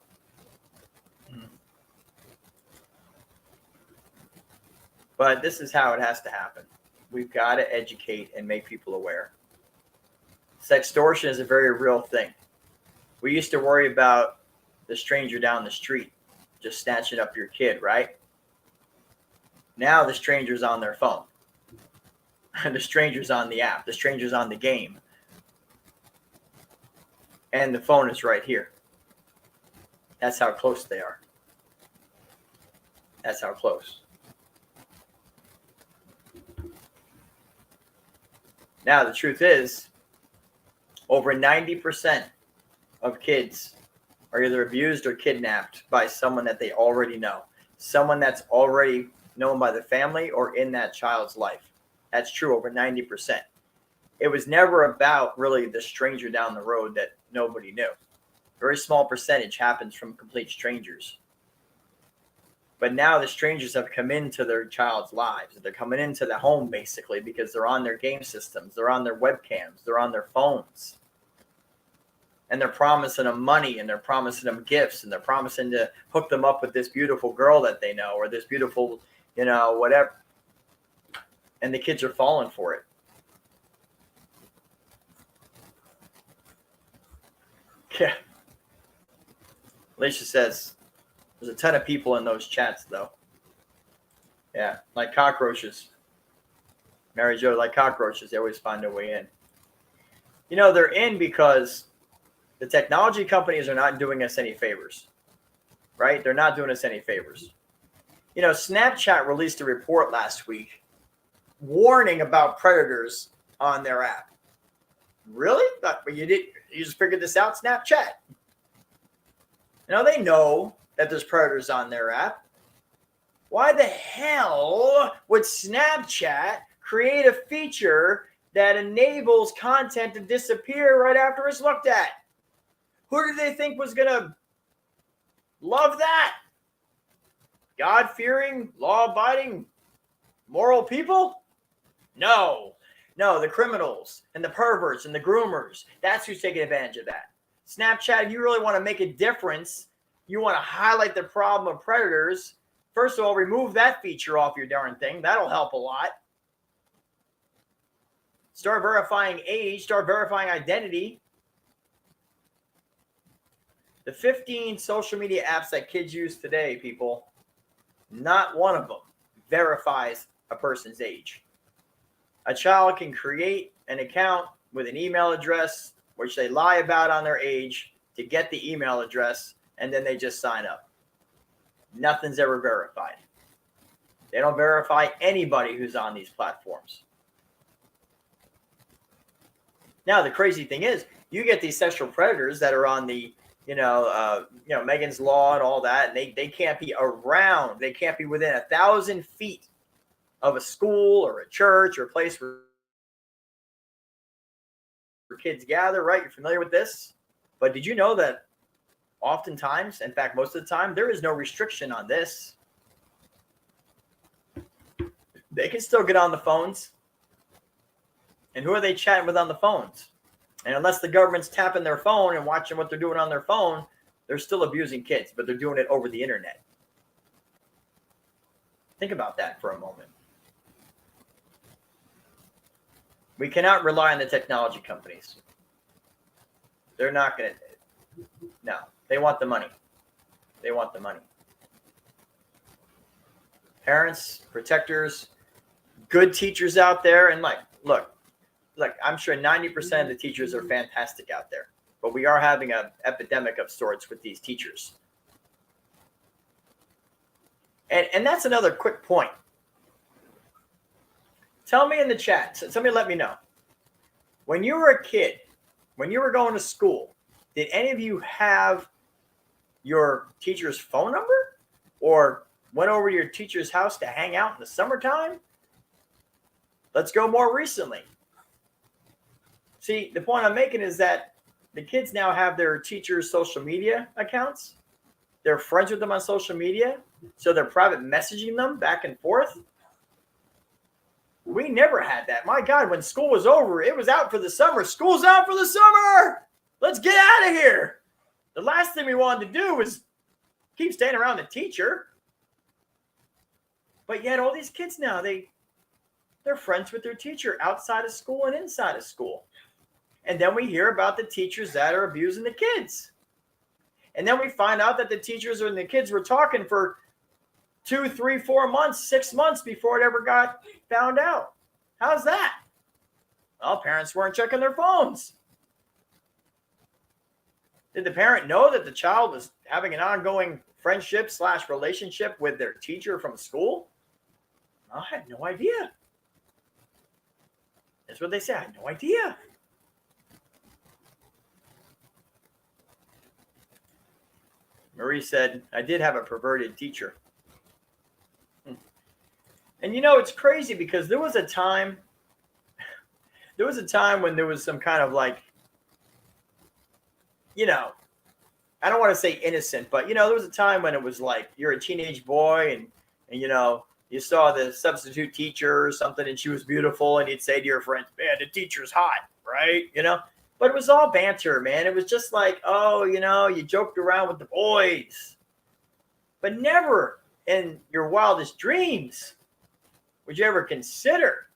But this is how it has to happen. We've got to educate and make people aware. Sextortion is a very real thing. We used to worry about the stranger down the street just snatching up your kid, right? Now the stranger's on their phone. The stranger's on the app. The stranger's on the game. And the phone is right here. That's how close they are. That's how close. Now, the truth is, over 90% of kids are either abused or kidnapped by someone that they already know. Someone that's already known by the family or in that child's life. That's true, over 90%. It was never about really the stranger down the road that nobody knew. A very small percentage happens from complete strangers. But now the strangers have come into their child's lives. They're coming into the home basically because they're on their game systems. They're on their webcams. They're on their phones. And they're promising them money and they're promising them gifts and they're promising to hook them up with this beautiful girl that they know or this beautiful, whatever. And the kids are falling for it. Yeah. Alicia says, there's a ton of people in those chats, though. Yeah, like cockroaches. Mary Jo, like cockroaches, they always find their way in. They're in because the technology companies are not doing us any favors, right? They're not doing us any favors. Snapchat released a report last week warning about predators on their app. Really? But you just figured this out, Snapchat? They know that there's predators on their app. Why the hell would Snapchat create a feature that enables content to disappear right after it's looked at? Who do they think was going to love that? God-fearing, law-abiding, moral people? No, the criminals and the perverts and the groomers. That's who's taking advantage of that. Snapchat, if you really want to make a difference, you want to highlight the problem of predators, first of all, remove that feature off your darn thing. That'll help a lot. Start verifying age, start verifying identity. The 15 social media apps that kids use today, people, not one of them verifies a person's age. A child can create an account with an email address, which they lie about on their age to get the email address, and then they just sign up. Nothing's ever verified. They don't verify anybody who's on these platforms. Now, the crazy thing is, you get these sexual predators that are on the, Megan's Law and all that, and they can't be around. They can't be within 1,000 feet of a school or a church or a place where kids gather, right? You're familiar with this. But did you know that oftentimes, in fact, most of the time, there is no restriction on this? They can still get on the phones. And who are they chatting with on the phones? And unless the government's tapping their phone and watching what they're doing on their phone, they're still abusing kids, but they're doing it over the internet. Think about that for a moment. We cannot rely on the technology companies. They're not going to. No, they want the money. They want the money. Parents, protectors, good teachers out there. And look, I'm sure 90% of the teachers are fantastic out there. But we are having an epidemic of sorts with these teachers. And that's another quick point. Tell me in the chat. Somebody let me know. When you were a kid, when you were going to school, did any of you have your teacher's phone number? Or went over to your teacher's house to hang out in the summertime? Let's go more recently. See, the point I'm making is that the kids now have their teachers' social media accounts. They're friends with them on social media. So they're private messaging them back and forth. We never had that. My God, when school was over, it was out for the summer. School's out for the summer. Let's get out of here. The last thing we wanted to do was keep staying around the teacher. But yet all these kids now, they're friends with their teacher outside of school and inside of school. And then we hear about the teachers that are abusing the kids. And then we find out that the teachers and the kids were talking for 2, 3, 4 months, 6 months before it ever got found out. How's that? Well, parents weren't checking their phones. Did the parent know that the child was having an ongoing friendship/relationship with their teacher from school? I had no idea. That's what they say. I had no idea. Marie said, I did have a perverted teacher. And it's crazy because there was a time when there was some kind of I don't want to say innocent, but there was a time when it was like you're a teenage boy and you saw the substitute teacher or something and she was beautiful and you'd say to your friends, man, the teacher's hot, right? But it was all banter, man. It was just like, oh, you joked around with the boys. But never in your wildest dreams would you ever consider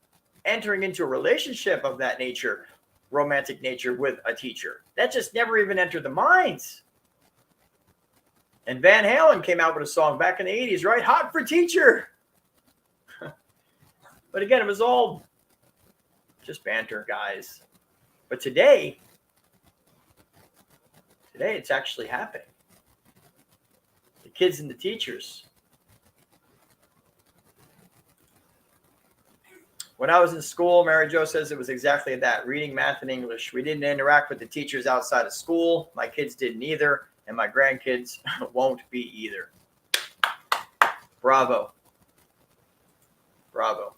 entering into a relationship of that nature, romantic nature, with a teacher. That just never even entered the minds. And Van Halen came out with a song back in the 80s, right? Hot for Teacher. But again, it was all just banter, guys. But today it's actually happening. The kids and the teachers. When I was in school, Mary Jo says it was exactly that, reading, math, and English. We didn't interact with the teachers outside of school. My kids didn't either, and my grandkids won't be either. Bravo. Bravo.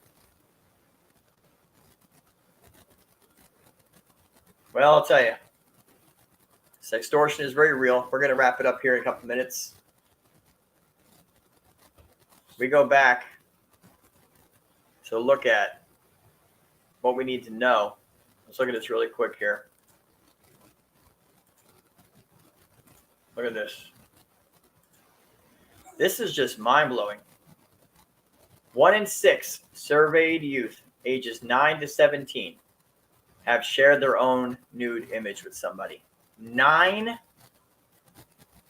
Well, I'll tell you, sextortion is very real. We're going to wrap it up here in a couple minutes. We go back to look at what we need to know. Let's look at this really quick here. Look at this. This is just mind-blowing. 1 in 6 surveyed youth ages 9 to 17 have shared their own nude image with somebody. 9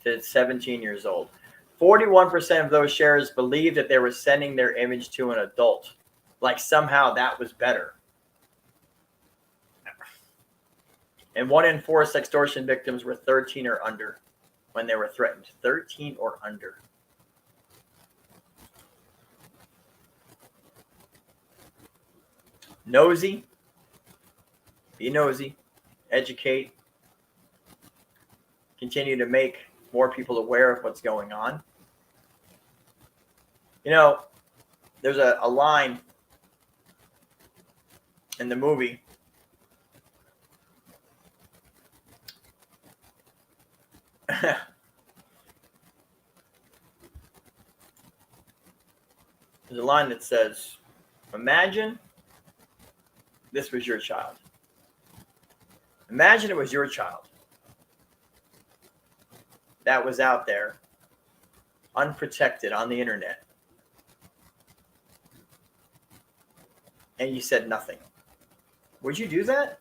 to 17 years old. 41% of those sharers believed that they were sending their image to an adult. Like somehow that was better. And 1 in 4 sextortion victims were 13 or under when they were threatened. 13 or under. Nosy. Be nosy. Educate. continue to make more people aware of what's going on. You know, there's a line in the movie. There's a line that says, imagine this was your child. Imagine it was your child that was out there unprotected on the internet. And you said nothing. Would you do that?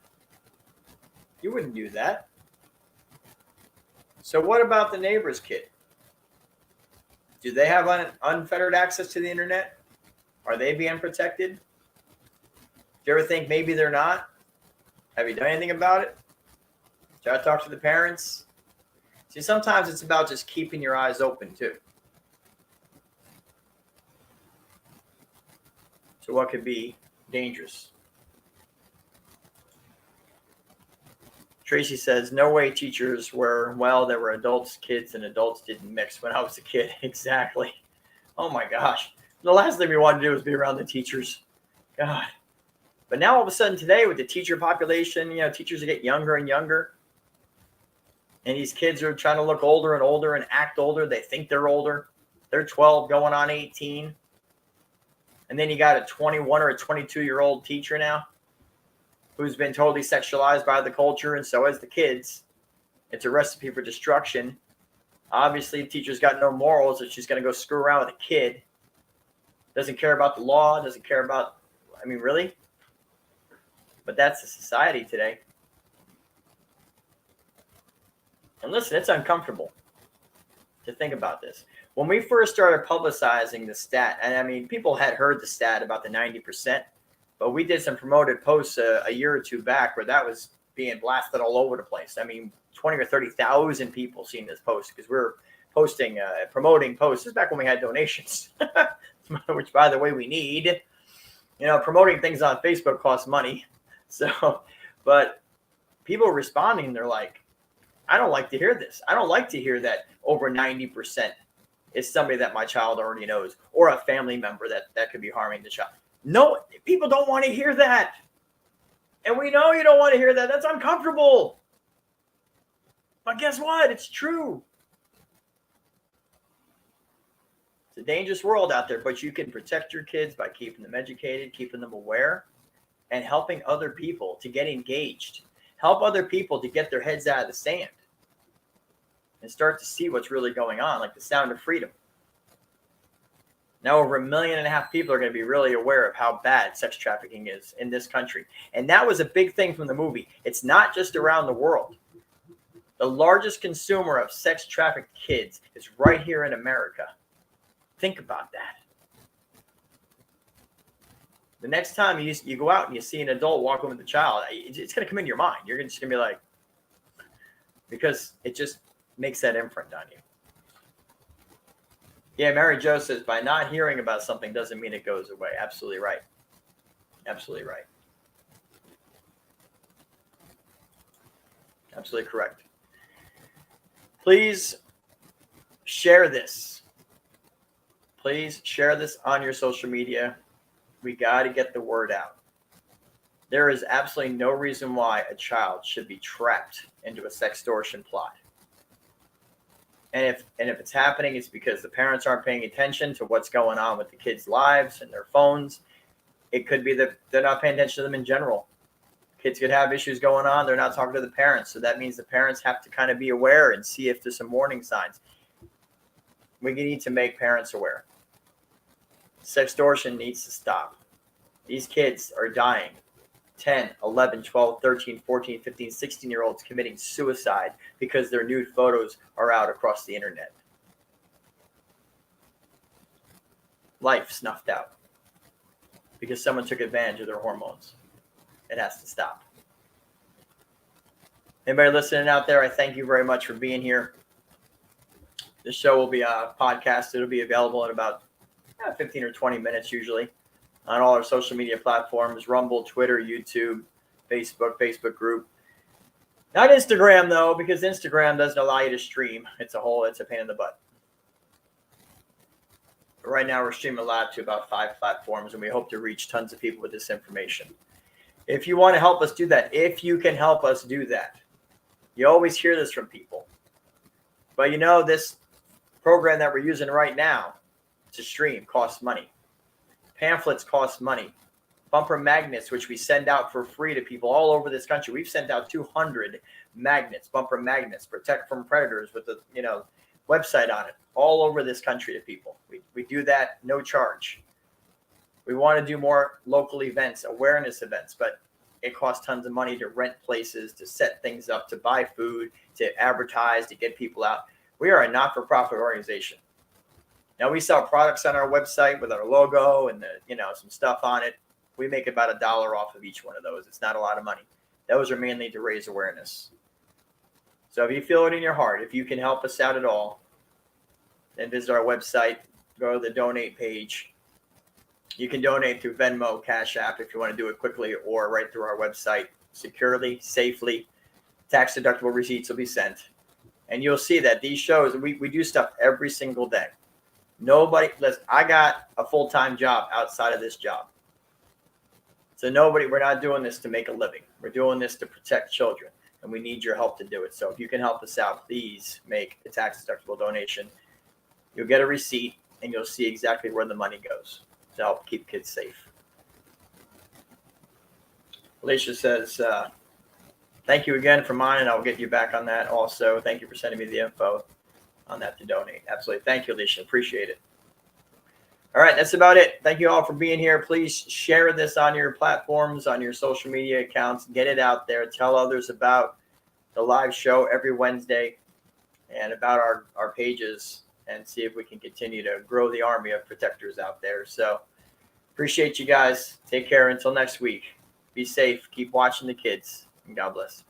You wouldn't do that. So what about the neighbor's kid? Do they have unfettered access to the internet? Are they being protected? Do you ever think maybe they're not? Have you done anything about it? Try to talk to the parents? See, sometimes it's about just keeping your eyes open too. So what could be dangerous? Tracy says, no way teachers were, well, there were adults, kids, and adults didn't mix when I was a kid. Exactly. Oh my gosh. The last thing we wanted to do was be around the teachers. God. But now all of a sudden today with the teacher population, you know, teachers are getting younger and younger. And these kids are trying to look older and older and act older. They think they're older. They're 12 going on 18. And then you got a 21 or a 22-year-old teacher now who's been totally sexualized by the culture, and so has the kids. It's a recipe for destruction. Obviously, the teacher's got no morals, and she's going to go screw around with a kid. Doesn't care about the law, doesn't care about, I mean, really? But that's the society today. And listen, it's uncomfortable to think about this. When we first started publicizing the stat, and I mean, people had heard the stat about the 90%, but we did some promoted posts a year or two back where that was being blasted all over the place. I mean, 20 or 30,000 people seen this post because we were posting, promoting posts. This is back when we had donations, which, by the way, we need. You know, promoting things on Facebook costs money. So, but people responding, they're like, I don't like to hear this. I don't like to hear that over 90% is somebody that my child already knows or a family member that could be harming the child. No, people don't want to hear that. And we know you don't want to hear that. That's uncomfortable. But guess what? It's true. It's a dangerous world out there, but you can protect your kids by keeping them educated, keeping them aware, and helping other people to get engaged. Help other people to get their heads out of the sand and start to see what's really going on, like the Sound of Freedom. Now over 1.5 million people are going to be really aware of how bad sex trafficking is in this country. And that was a big thing from the movie. It's not just around the world. The largest consumer of sex trafficked kids is right here in America. Think about that. The next time you go out and you see an adult walking with a child, it's going to come into your mind. You're just going to be like, because it just makes that imprint on you. Yeah, Mary Jo says, by not hearing about something doesn't mean it goes away. Absolutely right. Absolutely right. Absolutely correct. Please share this. Please share this on your social media. We got to get the word out. There is absolutely no reason why a child should be trapped into a sextortion plot. And if it's happening, it's because the parents aren't paying attention to what's going on with the kids' lives and their phones. It could be that they're not paying attention to them in general. Kids could have issues going on. They're not talking to the parents. So that means the parents have to kind of be aware and see if there's some warning signs. We need to make parents aware. Sextortion needs to stop. These kids are dying. 10, 11, 12, 13, 14, 15, 16-year-olds committing suicide because their nude photos are out across the internet. Life snuffed out because someone took advantage of their hormones. It has to stop. Anybody listening out there, I thank you very much for being here. This show will be a podcast. It'll be available in about 15 or 20 minutes usually on all our social media platforms, Rumble, Twitter, YouTube, Facebook group. Not Instagram though, because Instagram doesn't allow you to stream. It's a pain in the butt. But right now we're streaming live to about 5 platforms, and we hope to reach tons of people with this information. If you want to help us do that, if you can help us do that, you always hear this from people. But this program that we're using right now to stream costs money. Pamphlets cost money. Bumper magnets, which we send out for free to people all over this country. We've sent out 200 magnets, bumper magnets, protect from predators with the website on it, all over this country to people. We do that no charge. We want to do more local events, awareness events, but it costs tons of money to rent places, to set things up, to buy food, to advertise, to get people out. We are a not-for-profit organization. Now we sell products on our website with our logo and some stuff on it. We make about $1 off of each one of those. It's not a lot of money. Those are mainly to raise awareness. So if you feel it in your heart, if you can help us out at all, then visit our website, go to the donate page. You can donate through Venmo, Cash App if you want to do it quickly, or right through our website, securely, safely. Tax-deductible receipts will be sent. And you'll see that these shows, we do stuff every single day. I got a full-time job outside of this job. So we're not doing this to make a living. We're doing this to protect children, and we need your help to do it. So if you can help us out, please make a tax-deductible donation. You'll get a receipt, and you'll see exactly where the money goes to help keep kids safe. Alicia says, thank you again for mine, and I'll get you back on that also. Thank you for sending me the info on that to donate. Absolutely. Thank you, Alicia. Appreciate it. All right, that's about it. Thank you all for being here. Please share this on your platforms, on your social media accounts. Get it out there. Tell others about the live show every Wednesday and about our pages, and see if we can continue to grow the army of protectors out there. So appreciate you guys. Take care until next week. Be safe. Keep watching the kids. And God bless.